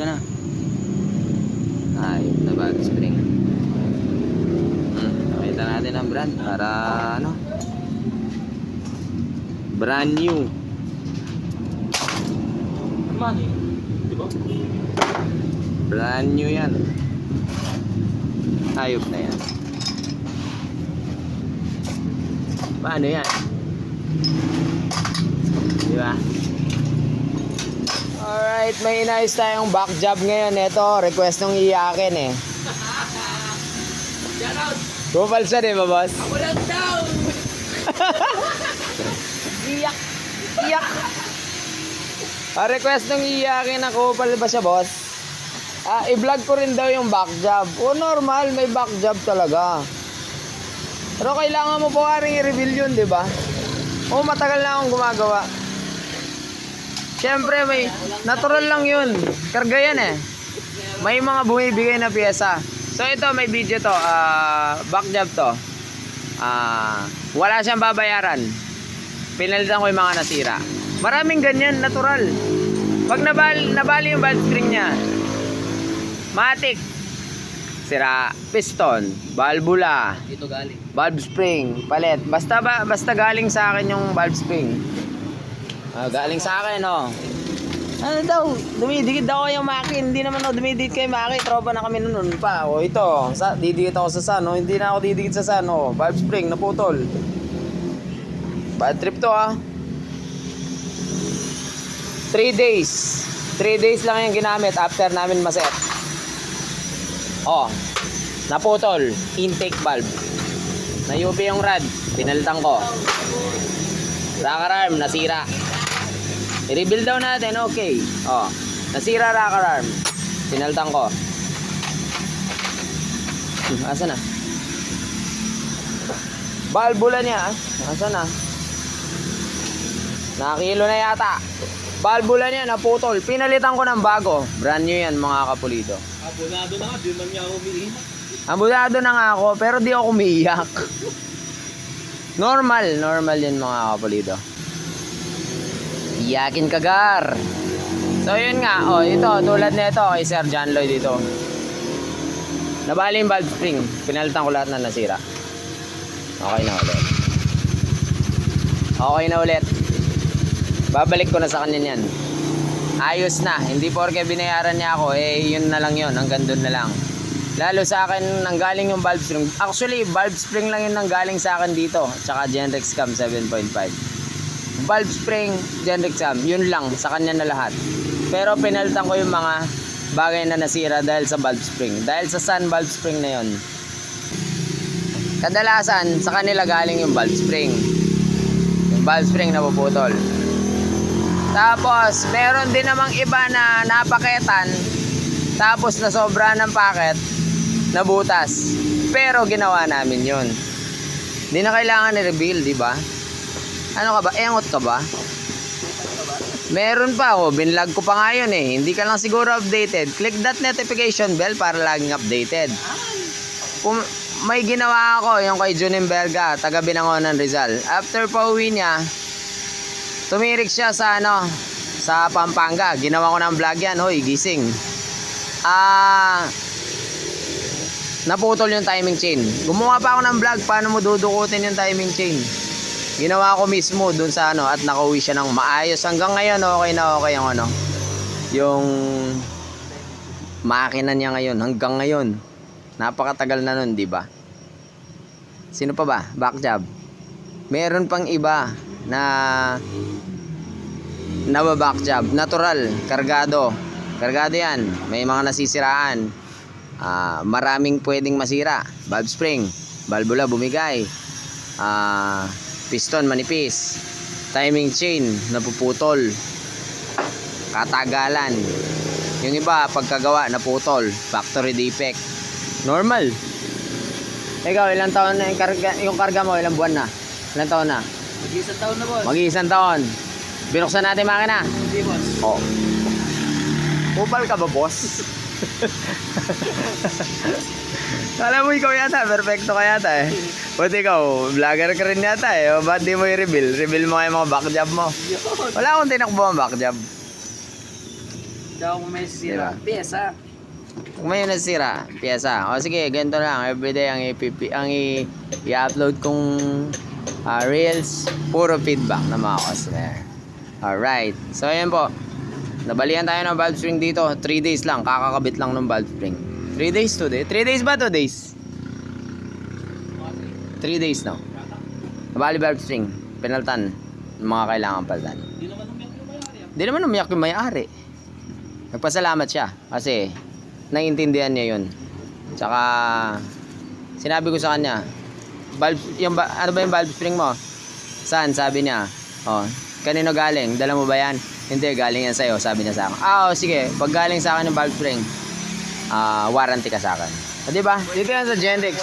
Asa na? Ayun na valve spring. Nakita natin ang brand para ano? Brand new. Money, di ba? Brand new yan. Ayop na yan. Paano yan? Di ba? Alright, may inayos tayong back job ngayon. Ito, request nung iyakin eh. Shout out! Bupalsa di ba, boss? Ako lang down! Iyak! Iyak! Request nung iyakin na kupal ba siya, boss? I-vlog ko rin daw yung back job. O normal, may back job talaga. Pero kailangan mo po karing i-reveal yun, di ba? O matagal na akong gumagawa. Siyempre, may natural lang yun. Karga yan eh. May mga bumibigay na piyesa. So ito, may video to. Back job to. Wala siyang babayaran. Pinalitan ko yung mga nasira. Maraming ganyan, natural. Pag nabali yung valve spring niya, matik, sira, piston, valvula, Dito galing. valve spring, palit. Basta galing sa akin yung valve spring. Galing sa akin, oh. Ano daw, dumidikit daw yung makin. Hindi naman ako dumidikit kay makin. Tropa na kami noon pa. O ito, didikit ako sa sun. Hindi na ako didikit sa sun. O, valve spring, naputol. Bad trip to, ah. 3 days. 3 days lang yung ginamit after namin maset. Oh, naputol. Intake valve. Nayupi yung rad. Pinalitan ko. Rocker arm, nasira. I-rebuild daw natin, okay. Oh, nasira rocker arm. Pinalitan ko. Asa na? Valvula niya, asa na? Nakakilo na yata. Valvula niya naputol. Pinalitan ko ng bago. Brand new yan, mga kapulido. Abonado na nga, di man niya ako umiiyak. Abonado na nga ako, pero di ako umiiyak. Normal yan, mga kapulido. Iyakin kagar. So yun nga, oh, ito, tulad nito kay Sir John Lloyd dito. Nabali yung valve spring. Pinalitan ko lahat na nasira. Okay na ulit. Okay na ulit. Babalik ko na sa kanya yan. Ayos na. Hindi porke binayaran niya ako, yun na lang yun. Hanggang doon na lang. Lalo sa akin, nanggaling yung valve spring. Actually, valve spring lang yun nanggaling sa akin dito. Tsaka Genrex Cam 7.5. Valve spring, Genrex Cam, yun lang. Sa kanya na lahat. Pero pinalitan ko yung mga bagay na nasira dahil sa valve spring. Dahil sa sun valve spring na yun. Kadalasan, sa kanila galing yung valve spring. Yung valve spring na puputol. Tapos, meron din namang iba na napaketan. Tapos, nasobra ng paket. Nabutas. Pero, ginawa namin yun. Hindi na kailangan i-reveal, di ba? Ano ka ba? Engot ka ba? Meron pa, oh. Binlog ko pa nga yun eh. Hindi ka lang siguro updated. Click that notification bell para laging updated. Kung may ginawa ako, yung kay Junim Berga, taga Binangonan Rizal. After pauwi niya, tumirik siya sa sa Pampanga. Ginawa ko ng vlog yan. Hoy, gising. Naputol yung timing chain. Gumawa pa ako ng vlog paano mo dudukutin yung timing chain. Ginawa ko mismo dun sa at nakauwi siya ng maayos. Hanggang ngayon okay na okay yung yung makina niya ngayon. Hanggang ngayon. Napakatagal na nun, di ba? Sino pa ba? Back job. Meron pang iba na back job. Natural, kargado. Kargado yan. May mga nasisiraan. Maraming pwedeng masira. Valve spring, valvula bumigay. Piston manipis. Timing chain napuputol. Katagalan. Yung iba pagkagawa naputol. Factory defect. Normal. Ikaw, ilang taon na yung karga mo? Ilang buwan na? Ilang taon na? Mag-iisang taon na, boss. Mag-iisang taon. Binuksan natin makina. Hindi, boss. Oh. Kupal ka ba, boss? Alam mo, ikaw yata. Perfecto ka yata eh. Buti ikaw, vlogger ka rin yata eh. O, ba't di mo i-reveal? Reveal mo kayo mga back job mo. Wala akong tinakbo ang back job. daw kung may sira. Diba? Pyesa. Kung may nasira, piyesa. O sige, ganito lang. Everyday ang i-upload kong reels, puro feedback ng mga customer. Alright. So, ayan po. Nabalian tayo ng valve spring dito. 3 days lang. Kakakabit lang ng valve spring. 3 days, 2 days. 3 days ba, 2 days? 3 days, no? Nabali valve string. Pinaltan. Ng mga kailangan paltan. Di naman umiyak yung may-ari. Nagpasalamat siya. Kasi, naiintindihan niya yun. Tsaka, sinabi ko sa kanya, ano ba yung valve spring mo? Saan? Sabi niya, oh, kanino galing? Dala mo ba yan? Hindi, galing yan sa'yo. Sabi niya sa akin. Sige. Pag galing sa akin yung valve spring, warranty ka sa akin. Diba? Dito yan sa Genrix.